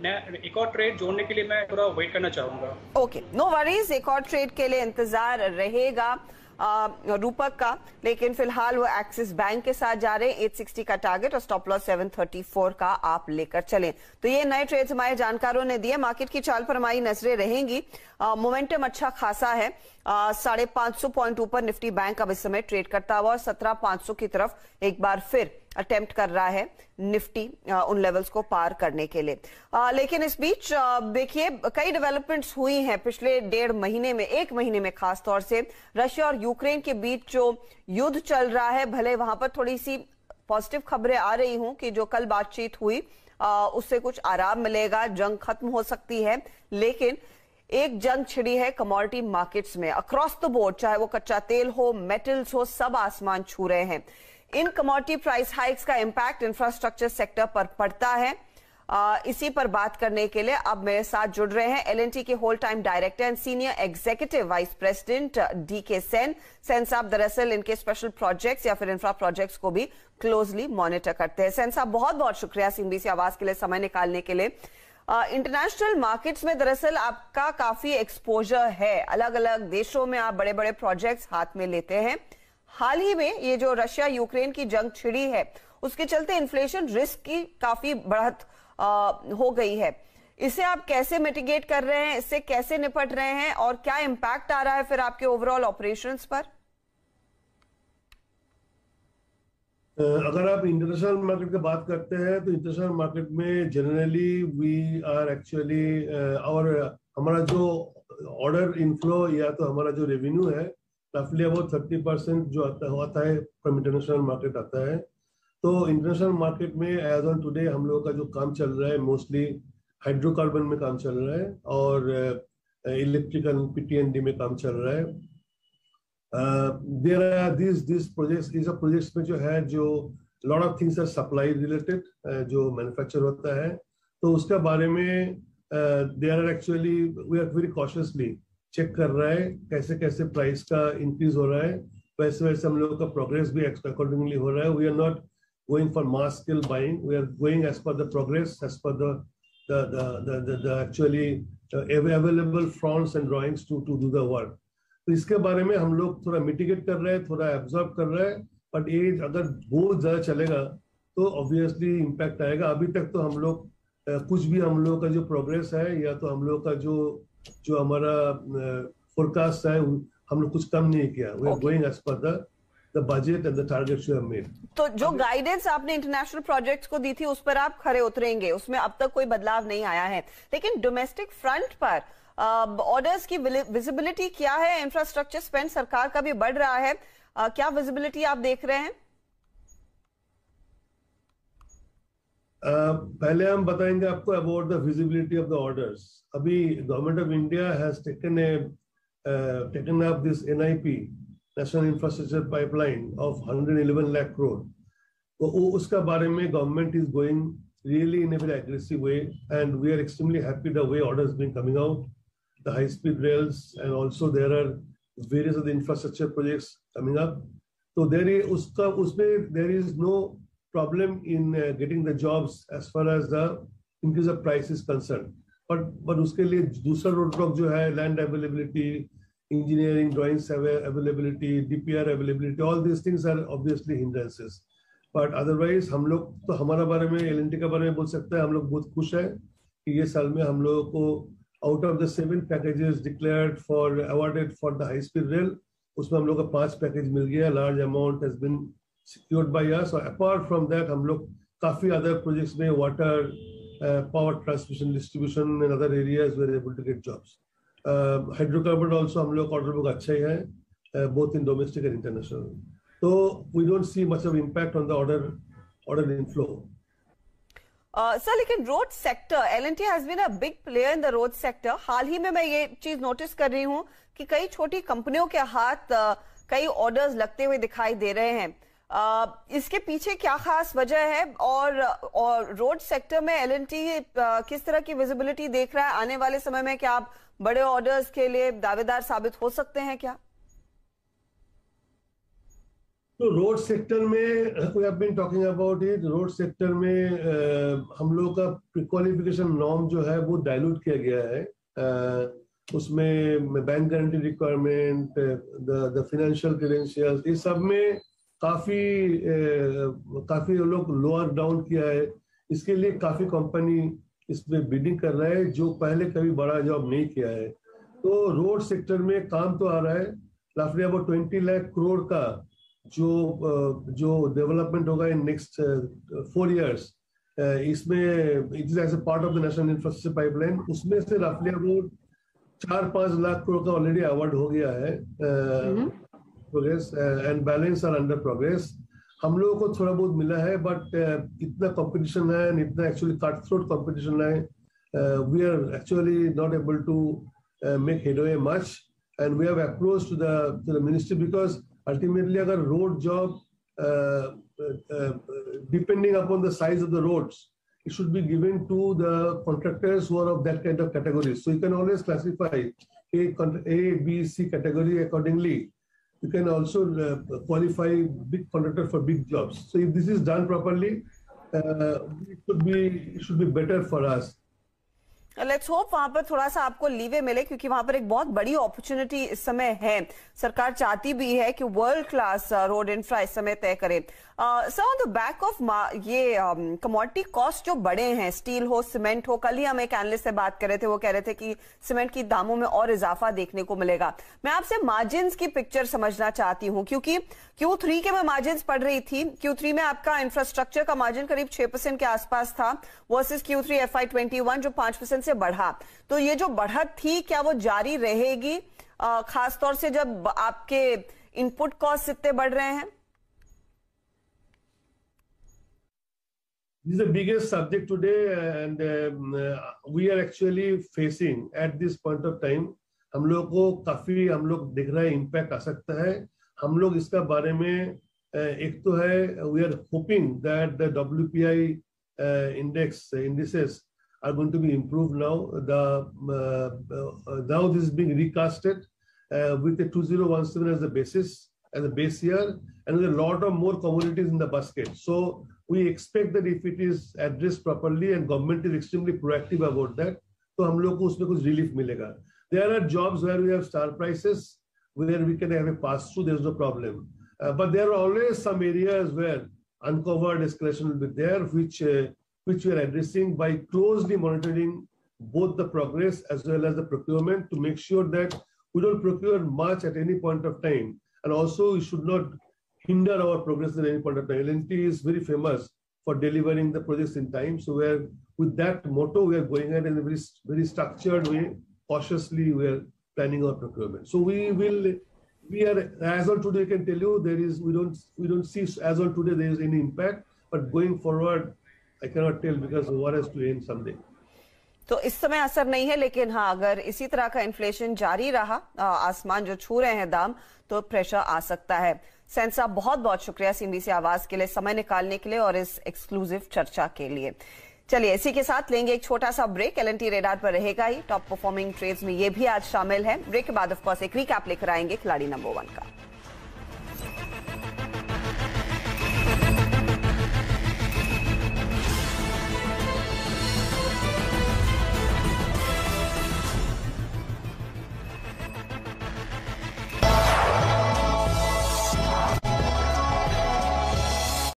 एक और ट्रेड जोड़ने के लिए मैं थोड़ा वेट करना चाहूंगा। ओके, नो वरीज, एक और ट्रेड के लिए इंतजार रहेगा रूपक का, लेकिन फिलहाल वो एक्सिस बैंक के साथ जा रहे हैं। 860 का टारगेट और स्टॉप लॉस 734 का आप लेकर चलें। तो ये नए ट्रेड्स हमारे जानकारों ने दिए। मार्केट की चाल पर हमारी नजरें रहेंगी। मोमेंटम अच्छा खासा है। 550 पॉइंट ऊपर निफ्टी बैंक अब इस समय ट्रेड करता हुआ और 17,500 की तरफ एक बार फिर अटेम्प्ट कर रहा है निफ्टी उन लेवल्स को पार करने के लिए। लेकिन इस बीच देखिए कई डेवलपमेंट्स हुई हैं पिछले 1.5 महीने में, 1 महीने में खास तौर से। रशिया और यूक्रेन के बीच जो युद्ध चल रहा है, भले वहां पर थोड़ी सी पॉजिटिव खबरें आ रही हूं कि जो कल बातचीत हुई उससे कुछ आराम मिलेगा, जंग खत्म हो सकती है, लेकिन एक जंग छिड़ी है कमोडिटी मार्केट्स में अक्रॉस द बोर्ड, चाहे वो कच्चा तेल हो, मेटल्स हो, सब आसमान छू रहे हैं। इन कमोडिटी प्राइस हाइक्स का इंपैक्ट इंफ्रास्ट्रक्चर सेक्टर पर पड़ता है। इसी पर बात करने के लिए अब मेरे साथ जुड़ रहे हैं एल&टी के whole time director and senior executive vice president D K. Sen साहब दरअसल इनके स्पेशल प्रोजेक्ट्स या फिर इंफ्रा प्रोजेक्ट्स को भी क्लोजली मॉनिटर करते हैं। सेन साहब बहुत बहुत शुक्रिया सीएनबीसी आवाज के लिए समय निकालने के लिए। इंटरनेशनल मार्केट्स में दरअसल आपका काफी एक्सपोजर है, अलग अलग देशों में आप बड़े बड़े प्रोजेक्ट्स हाथ में लेते हैं। हाल ही में ये जो रशिया यूक्रेन की जंग छिड़ी है उसके चलते इन्फ्लेशन रिस्क की काफी बढ़त हो गई है। इसे आप कैसे मिटिगेट कर रहे हैं, इससे कैसे निपट रहे हैं और क्या इंपैक्ट आ रहा है फिर आपके ओवरऑल ऑपरेशंस पर? अगर आप इंटरनेशनल मार्केट की बात करते हैं तो इंटरनेशनल मार्केट में जनरली वी आर एक्चुअली और हमारा जो ऑर्डर इनफ्लो या तो हमारा जो रेवेन्यू है रफली अबाउट 30% जो आता है फ्रॉम इंटरनेशनल मार्केट आता है। तो इंटरनेशनल मार्केट में एज ऑन टुडे हम लोगों का जो काम चल रहा है मोस्टली हाइड्रोकार्बन में काम चल रहा है और इलेक्ट्रिकल पीटीएनडी में काम चल रहा है। देयर आर दिस प्रोजेक्ट्स में जो है जो lot of things are supply related जो मैन्युफैक्चर होता है, तो उसके बारे में there are actually we are very cautiously check कर रहा है कैसे कैसे प्राइस का इंक्रीज हो रहा है, वैसे वैसे हम लोगों का प्रोग्रेस भी अकॉर्डिंगली हो रहा है। We are not going for mass scale buying, we are going as per the progress, as per the actually available fronts and drawings to do the work. तो इसके बारे में हम लोग थोड़ा मिटिगेट कर रहे हैं, थोड़ा एब्जॉर्ब कर रहे हैं, बट ये अगर बहुत ज्यादा चलेगा तो ऑब्वियसली इम्पैक्ट आएगा। अभी तक तो हम लोग कुछ भी हम लोगों का जो प्रोग्रेस है या तो हम लोग का जो हमारा फोरकास्ट है हम लोग कुछ कम नहीं किया। We are going as per the budget and the targets we have made. तो जो गाइडेंस आपने इंटरनेशनल प्रोजेक्ट्स को दी थी उस पर आप खरे उतरेंगे, उसमें अब तक कोई बदलाव नहीं आया है, लेकिन डोमेस्टिक फ्रंट पर ऑर्डर्स की विजिबिलिटी क्या है? इंफ्रास्ट्रक्चर स्पेंड सरकार का भी बढ़ रहा है, क्या विजिबिलिटी आप देख रहे हैं? पहले हम बताएंगे आपको about the visibility of the orders. अभी government of India has taken up this NIP national infrastructure pipeline of 111 lakh crore. तो उसका बारे में government is going really in a very aggressive way, and we are extremely happy the way orders been coming out, the high speed rails, and also there are various other infrastructure projects coming up. So there is no problem in getting the jobs as far as the increase of price is concerned. But उसके लिए दूसरा roadblock जो है land availability, engineering drawings availability, DPR availability, all these things are obviously hindrances. But otherwise हम लोग तो हमारा बारे में L&T के बारे में बोल सकते हैं, हम लोग बहुत खुश हैं कि ये साल में हम लोगों को out of the 7 packages declared for awarded for the high speed rail, उसमें हम लोग को 5 पैकेज मिल गया। Large amount has been secured by us. और अपार्ट फ्रॉम दैट हम लोग काफी अदर प्रोजेक्ट्स में water, power transmission, distribution and other areas we are able to get jobs. Hydrocarbon also हम लोग ऑर्डर बुक अच्छा ही है both in domestic and international. So we don't see much of impact on the order inflow. Sir लेकिन road sector, L&T has been a big player in the road sector. हाल ही में मैं ये चीज notice कर रही हूँ कि कई छोटी कंपनियों के हाथ कई ऑर्डर्स लगते हुए दिखाई दे रहे हैं। इसके पीछे क्या खास वजह है और रोड सेक्टर में L&T किस तरह की विजिबिलिटी देख रहा है आने वाले समय में? क्या आप बड़े ऑर्डर्स के लिए दावेदार साबित हो सकते हैं क्या? तो रोड सेक्टर में we have been talking about it. Road sector में हम लोग का प्रीक्वालिफिकेशन नॉर्म जो है वो डाइल्यूट किया गया है। उसमें bank guarantee requirement, the financial credentials, इस सब में काफी लोग लोअर डाउन किया है। इसके लिए काफी कंपनी इसमें बिडिंग कर रहा है जो पहले कभी बड़ा जॉब नहीं किया है। तो रोड सेक्टर में काम तो आ रहा है। रफली अबाउट 20 लाख करोड़ का जो डेवलपमेंट होगा इन नेक्स्ट 4 years, इसमें it is as a part of the national infrastructure pipeline. उसमें से रफली अबाउट 4-5 लाख करोड़ का ऑलरेडी अवार्ड हो गया है progress, and balance are under progress. हम लोगों को थोड़ा बहुत मिला है, बट इतना कंपटीशन है, इतना एक्चुअली कट थ्रोट कंपटीशन है, we are actually not able to make headway much, and we have approached to the ministry, because ultimately अगर road job depending upon the size of the roads, it should be given to the contractors who are of that kind of category. So you can always classify A, B, C category accordingly. You can also qualify big contractor for big jobs. So if this is done properly, it should be better for us. Let's hope वहां पर थोड़ा सा आपको leeway मिले, क्योंकि वहां पर एक बहुत बड़ी अपॉर्चुनिटी इस समय है। सरकार चाहती भी है कि वर्ल्ड क्लास रोड इंफ्रा इस समय तय करे। Sir, on the back of ये कमोडिटी कॉस्ट जो बढ़े हैं, स्टील हो, सीमेंट हो, कल ही हम एक एनालिस्ट से बात कर रहे थे, वो कह रहे थे कि सीमेंट की दामों में और इजाफा देखने को मिलेगा। मैं आपसे मार्जिन्स की पिक्चर समझना चाहती हूँ, क्योंकि Q3 के मैं मार्जिन्स पढ़ रही थी। Q3 में आपका इंफ्रास्ट्रक्चर का मार्जिन करीब 6% के आसपास था वर्सेस Q3 FY21 जो 5% से बढ़ा। तो ये जो बढ़त थी, क्या वो जारी रहेगी, खासतौर से जब आपके इनपुट कॉस्ट इतने बढ़ रहे हैं? This is the biggest subject today, and we are actually facing at this point of time. हम लोग को काफी देख रहे हैं इम्पैक्ट आ सकता है। हम लोग इसका बारे में एक तो है, we are hoping that the WPI indices are going to be improved now. Now this is being recasted with the 2017 as the basis, as a base year, and with a lot of more commodities in the basket. So we expect that if it is addressed properly and government is extremely proactive about that, तो हम लोग को उसमें कुछ relief मिलेगा. There are jobs where we have star prices, where we can have a pass through, there's no problem. But there are always some areas where uncovered escalation will be there, which we are addressing by closely monitoring both the progress as well as the procurement, to make sure that we don't procure much at any point of time, and also we should not hinder our progress at any point of time. L&T is very famous for delivering the projects in time. So with that motto, we are going ahead in a very, very structured way. Cautiously, we are planning our procurement. So we are, as on today, I can tell you, we don't see as on today there is any impact, but going forward, I cannot tell, because war has to end someday. तो इस समय असर नहीं है, लेकिन हाँ, अगर इसी तरह का इन्फ्लेशन जारी रहा, आसमान जो छू रहे हैं दाम, तो प्रेशर आ सकता है। सेन साहब, बहुत बहुत शुक्रिया CNBC आवाज के लिए समय निकालने के लिए और इस एक्सक्लूसिव चर्चा के लिए। चलिए, इसी के साथ लेंगे एक छोटा सा ब्रेक। L&T रेडार पर रहेगा ही, टॉप परफॉर्मिंग ट्रेड्स में ये भी आज शामिल है। ब्रेक के बाद ऑफ कोर्स एक रिकैप लेकर आएंगे खिलाड़ी नंबर 1 का।